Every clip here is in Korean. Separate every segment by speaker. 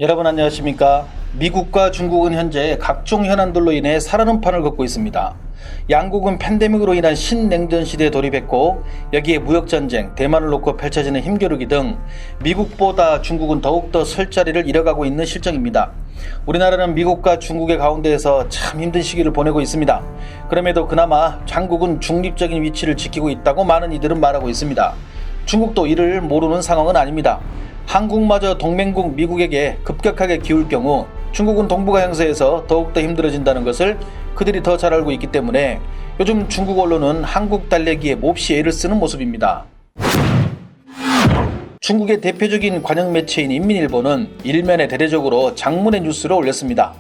Speaker 1: 여러분 안녕하십니까? 미국과 중국은 현재 각종 현안들로 인해 살아는 판을 걷고 있습니다. 양국은 팬데믹으로 인한 신냉전 시대에 돌입했고 여기에 무역전쟁, 대만을 놓고 펼쳐지는 힘겨루기 등 미국보다 중국은 더욱더 설 자리를 잃어가고 있는 실정입니다. 우리나라는 미국과 중국의 가운데에서 참 힘든 시기를 보내고 있습니다. 그럼에도 그나마 한국은 중립적인 위치를 지키고 있다고 많은 이들은 말하고 있습니다. 중국도 이를 모르는 상황은 아닙니다. 한국마저 동맹국 미국에게 급격하게 기울 경우 중국은 동북아 형세에서 더욱더 힘들어진다는 것을 그들이 더 잘 알고 있기 때문에 요즘 중국 언론은 한국 달래기에 몹시 애를 쓰는 모습입니다. 중국의 대표적인 관영 매체인 인민일보는 일면에 대대적으로 장문의 뉴스를 올렸습니다.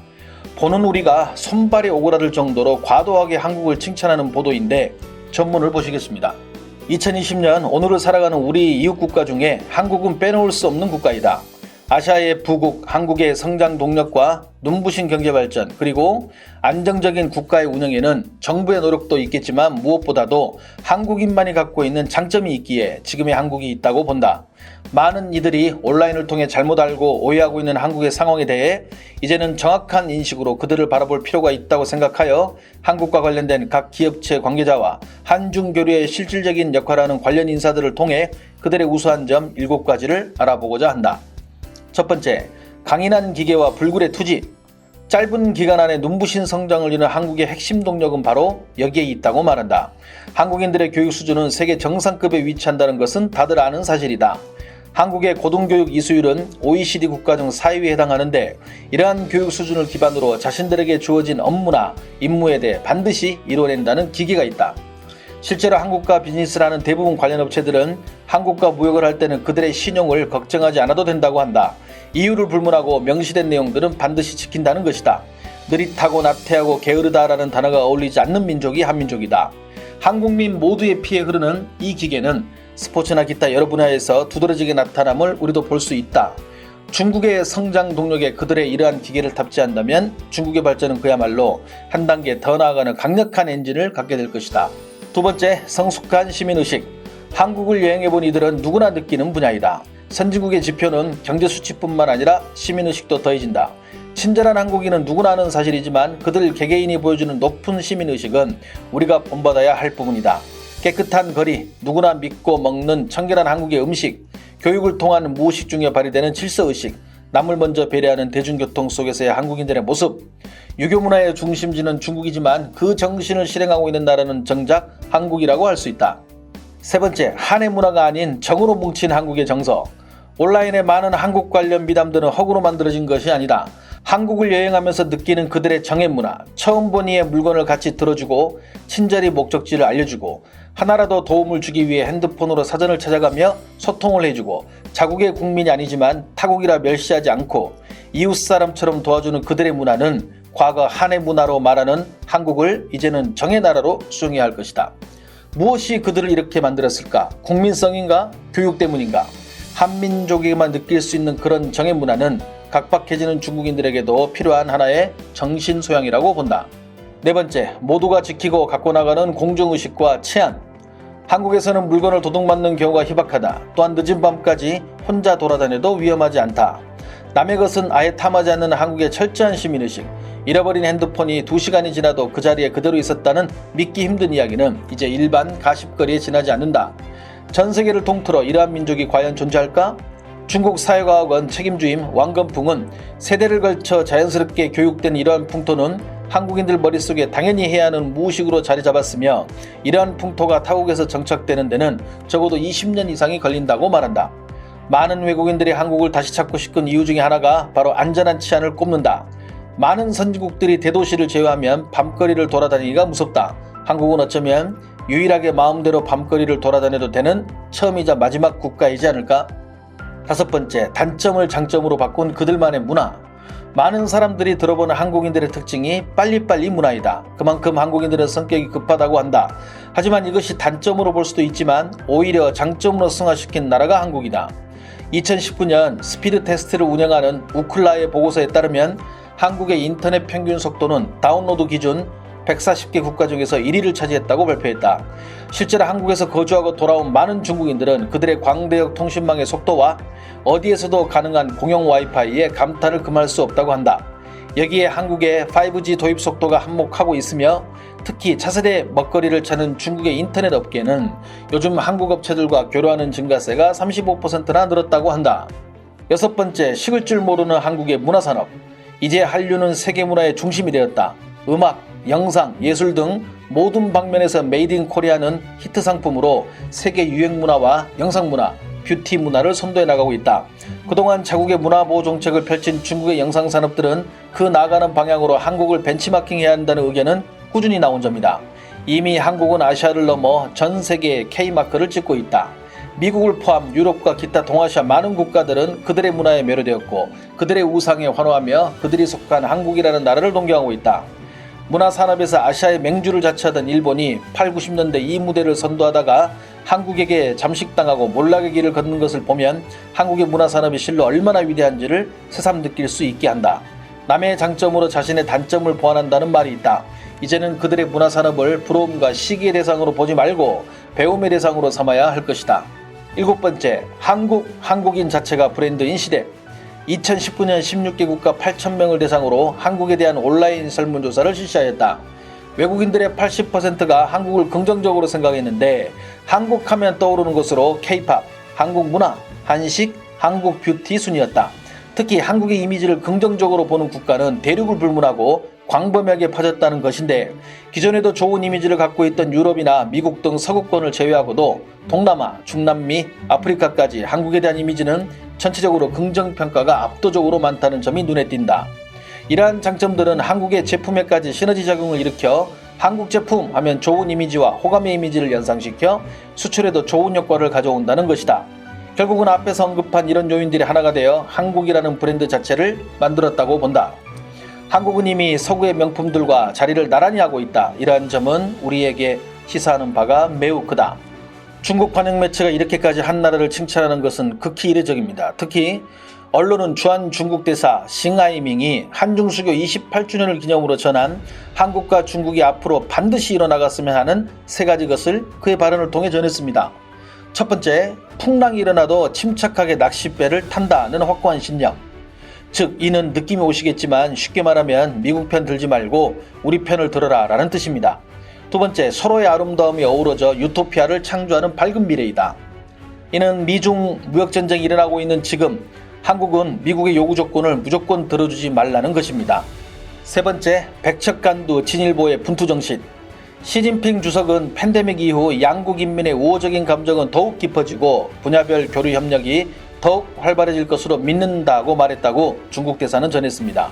Speaker 1: 보는 우리가 손발이 오그라들 정도로 과도하게 한국을 칭찬하는 보도인데 전문을 보시겠습니다. 2020년 오늘을 살아가는 우리 이웃 국가 중에 한국은 빼놓을 수 없는 국가이다. 아시아의 부국, 한국의 성장 동력과 눈부신 경제 발전, 그리고 안정적인 국가의 운영에는 정부의 노력도 있겠지만 무엇보다도 한국인만이 갖고 있는 장점이 있기에 지금의 한국이 있다고 본다. 많은 이들이 온라인을 통해 잘못 알고 오해하고 있는 한국의 상황에 대해 이제는 정확한 인식으로 그들을 바라볼 필요가 있다고 생각하여 한국과 관련된 각 기업체 관계자와 한중 교류의 실질적인 역할을 하는 관련 인사들을 통해 그들의 우수한 점 7가지를 알아보고자 한다. 첫 번째, 강인한 기계와 불굴의 투지. 짧은 기간 안에 눈부신 성장을 이룬 한국의 핵심 동력은 바로 여기에 있다고 말한다. 한국인들의 교육 수준은 세계 정상급에 위치한다는 것은 다들 아는 사실이다. 한국의 고등교육 이수율은 OECD 국가 중 4위에 해당하는데 이러한 교육 수준을 기반으로 자신들에게 주어진 업무나 임무에 대해 반드시 이뤄낸다는 기계가 있다. 실제로 한국과 비즈니스를 하는 대부분 관련 업체들은 한국과 무역을 할 때는 그들의 신용을 걱정하지 않아도 된다고 한다. 이유를 불문하고 명시된 내용들은 반드시 지킨다는 것이다. 느릿하고 나태하고 게으르다라는 단어가 어울리지 않는 민족이 한민족이다. 한국민 모두의 피에 흐르는 이 기계는 스포츠나 기타 여러 분야에서 두드러지게 나타남을 우리도 볼 수 있다. 중국의 성장 동력에 그들의 이러한 기계를 탑재한다면 중국의 발전은 그야말로 한 단계 더 나아가는 강력한 엔진을 갖게 될 것이다. 두 번째, 성숙한 시민의식. 한국을 여행해본 이들은 누구나 느끼는 분야이다. 선진국의 지표는 경제수치뿐만 아니라 시민의식도 더해진다. 친절한 한국인은 누구나 아는 사실이지만 그들 개개인이 보여주는 높은 시민의식은 우리가 본받아야 할 부분이다. 깨끗한 거리, 누구나 믿고 먹는 청결한 한국의 음식, 교육을 통한 무의식 중에 발휘되는 질서의식, 남을 먼저 배려하는 대중교통 속에서의 한국인들의 모습, 유교 문화의 중심지는 중국이지만 그 정신을 실행하고 있는 나라는 정작 한국이라고 할 수 있다. 세 번째, 한해 문화가 아닌 정으로 뭉친 한국의 정서. 온라인의 많은 한국 관련 미담들은 허구로 만들어진 것이 아니다. 한국을 여행하면서 느끼는 그들의 정의 문화, 처음 본 이의 물건을 같이 들어주고 친절히 목적지를 알려주고 하나라도 도움을 주기 위해 핸드폰으로 사전을 찾아가며 소통을 해주고 자국의 국민이 아니지만 타국이라 멸시하지 않고 이웃사람처럼 도와주는 그들의 문화는 과거 한해 문화로 말하는 한국을 이제는 정의 나라로 수용해야 할 것이다. 무엇이 그들을 이렇게 만들었을까? 국민성인가? 교육 때문인가? 한민족에게만 느낄 수 있는 그런 정의 문화는 각박해지는 중국인들에게도 필요한 하나의 정신소양이라고 본다. 네 번째, 모두가 지키고 갖고 나가는 공정의식과 치안. 한국에서는 물건을 도둑맞는 경우가 희박하다. 또한 늦은 밤까지 혼자 돌아다녀도 위험하지 않다. 남의 것은 아예 탐하지 않는 한국의 철저한 시민의식. 잃어버린 핸드폰이 2시간이 지나도 그 자리에 그대로 있었다는 믿기 힘든 이야기는 이제 일반 가십거리에 지나지 않는다. 전 세계를 통틀어 이러한 민족이 과연 존재할까? 중국 사회과학원 책임주임 왕건풍은 세대를 걸쳐 자연스럽게 교육된 이러한 풍토는 한국인들 머릿속에 당연히 해야 하는 무의식으로 자리 잡았으며 이러한 풍토가 타국에서 정착되는 데는 적어도 20년 이상이 걸린다고 말한다. 많은 외국인들이 한국을 다시 찾고 싶은 이유 중에 하나가 바로 안전한 치안을 꼽는다. 많은 선진국들이 대도시를 제외하면 밤거리를 돌아다니기가 무섭다. 한국은 어쩌면 유일하게 마음대로 밤거리를 돌아다녀도 되는 처음이자 마지막 국가이지 않을까? 다섯 번째, 단점을 장점으로 바꾼 그들만의 문화. 많은 사람들이 들어보는 한국인들의 특징이 빨리빨리 문화이다. 그만큼 한국인들은 성격이 급하다고 한다. 하지만 이것이 단점으로 볼 수도 있지만 오히려 장점으로 승화시킨 나라가 한국이다. 2019년 스피드 테스트를 운영하는 우클라의 보고서에 따르면 한국의 인터넷 평균 속도는 다운로드 기준 140개 국가 중에서 1위를 차지했다고 발표했다. 실제로 한국에서 거주하고 돌아온 많은 중국인들은 그들의 광대역 통신망의 속도와 어디에서도 가능한 공용 와이파이에 감탄을 금할 수 없다고 한다. 여기에 한국의 5G 도입 속도가 한몫하고 있으며 특히 차세대 먹거리를 찾는 중국의 인터넷 업계는 요즘 한국 업체들과 교류하는 증가세가 35%나 늘었다고 한다. 여섯 번째, 식을 줄 모르는 한국의 문화산업. 이제 한류는 세계 문화의 중심이 되었다. 음악, 영상, 예술 등 모든 방면에서 메이드 인 코리아는 히트 상품으로 세계 유행 문화와 영상 문화, 뷰티 문화를 선도해 나가고 있다. 그동안 자국의 문화보호 정책을 펼친 중국의 영상산업들은 그 나아가는 방향으로 한국을 벤치마킹해야 한다는 의견은 꾸준히 나온 점이다. 이미 한국은 아시아를 넘어 전 세계의 K마크를 찍고 있다. 미국을 포함 유럽과 기타 동아시아 많은 국가들은 그들의 문화에 매료되었고 그들의 우상에 환호하며 그들이 속한 한국이라는 나라를 동경하고 있다. 문화산업에서 아시아의 맹주를 자처하던 일본이 8, 90년대 이 무대를 선도하다가 한국에게 잠식당하고 몰락의 길을 걷는 것을 보면 한국의 문화산업이 실로 얼마나 위대한지를 새삼 느낄 수 있게 한다. 남의 장점으로 자신의 단점을 보완한다는 말이 있다. 이제는 그들의 문화산업을 부러움과 시기의 대상으로 보지 말고 배움의 대상으로 삼아야 할 것이다. 일곱 번째, 한국인 자체가 브랜드인 시대. 2019년 16개 국가 8,000명을 대상으로 한국에 대한 온라인 설문조사를 실시하였다. 외국인들의 80%가 한국을 긍정적으로 생각했는데 한국하면 떠오르는 것으로 K-팝, 한국 문화, 한식, 한국 뷰티 순이었다. 특히 한국의 이미지를 긍정적으로 보는 국가는 대륙을 불문하고 광범위하게 퍼졌다는 것인데 기존에도 좋은 이미지를 갖고 있던 유럽이나 미국 등 서구권을 제외하고도 동남아, 중남미, 아프리카까지 한국에 대한 이미지는 전체적으로 긍정평가가 압도적으로 많다는 점이 눈에 띈다. 이러한 장점들은 한국의 제품에까지 시너지 작용을 일으켜 한국 제품 하면 좋은 이미지와 호감의 이미지를 연상시켜 수출에도 좋은 효과를 가져온다는 것이다. 결국은 앞에서 언급한 이런 요인들이 하나가 되어 한국이라는 브랜드 자체를 만들었다고 본다. 한국은 이미 서구의 명품들과 자리를 나란히 하고 있다. 이러한 점은 우리에게 시사하는 바가 매우 크다. 중국 관영 매체가 이렇게까지 한 나라를 칭찬하는 것은 극히 이례적입니다. 특히 언론은 주한 중국 대사 싱하이밍이 한중수교 28주년을 기념으로 전한 한국과 중국이 앞으로 반드시 일어나갔으면 하는 세 가지 것을 그의 발언을 통해 전했습니다. 첫 번째, 풍랑이 일어나도 침착하게 낚싯배를 탄다는 확고한 신념. 즉 이는 느낌이 오시겠지만 쉽게 말하면 미국 편 들지 말고 우리 편을 들어라 라는 뜻입니다. 두 번째, 서로의 아름다움이 어우러져 유토피아를 창조하는 밝은 미래이다. 이는 미중 무역전쟁이 일어나고 있는 지금 한국은 미국의 요구 조건을 무조건 들어주지 말라는 것입니다. 세 번째, 백척간두 진일보의 분투정신. 시진핑 주석은 팬데믹 이후 양국 인민의 우호적인 감정은 더욱 깊어지고 분야별 교류 협력이 더욱 활발해질 것으로 믿는다고 말했다고 중국 대사는 전했습니다.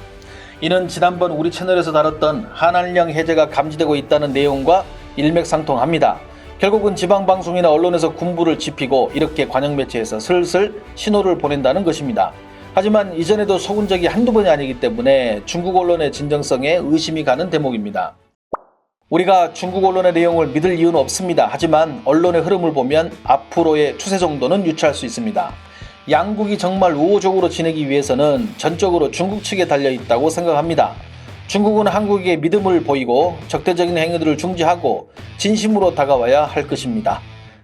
Speaker 1: 이는 지난번 우리 채널에서 다뤘던 한한령 해제가 감지되고 있다는 내용과 일맥상통합니다. 결국은 지방방송이나 언론에서 군부를 짚히고 이렇게 관영매체에서 슬슬 신호를 보낸다는 것입니다. 하지만 이전에도 속은 적이 한두 번이 아니기 때문에 중국 언론의 진정성에 의심이 가는 대목입니다. 우리가 중국 언론의 내용을 믿을 이유는 없습니다. 하지만 언론의 흐름을 보면 앞으로의 추세 정도는 유추할 수 있습니다. 양국이 정말 우호적으로 지내기 위해서는 전적으로 중국 측에 달려있다고 생각합니다. 중국은 한국에게 믿음을 보이고 적대적인 행위들을 중지하고 진심으로 다가와야 할 것입니다.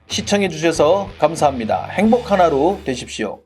Speaker 1: 시청해주셔서 감사합니다. 행복한 하루 되십시오.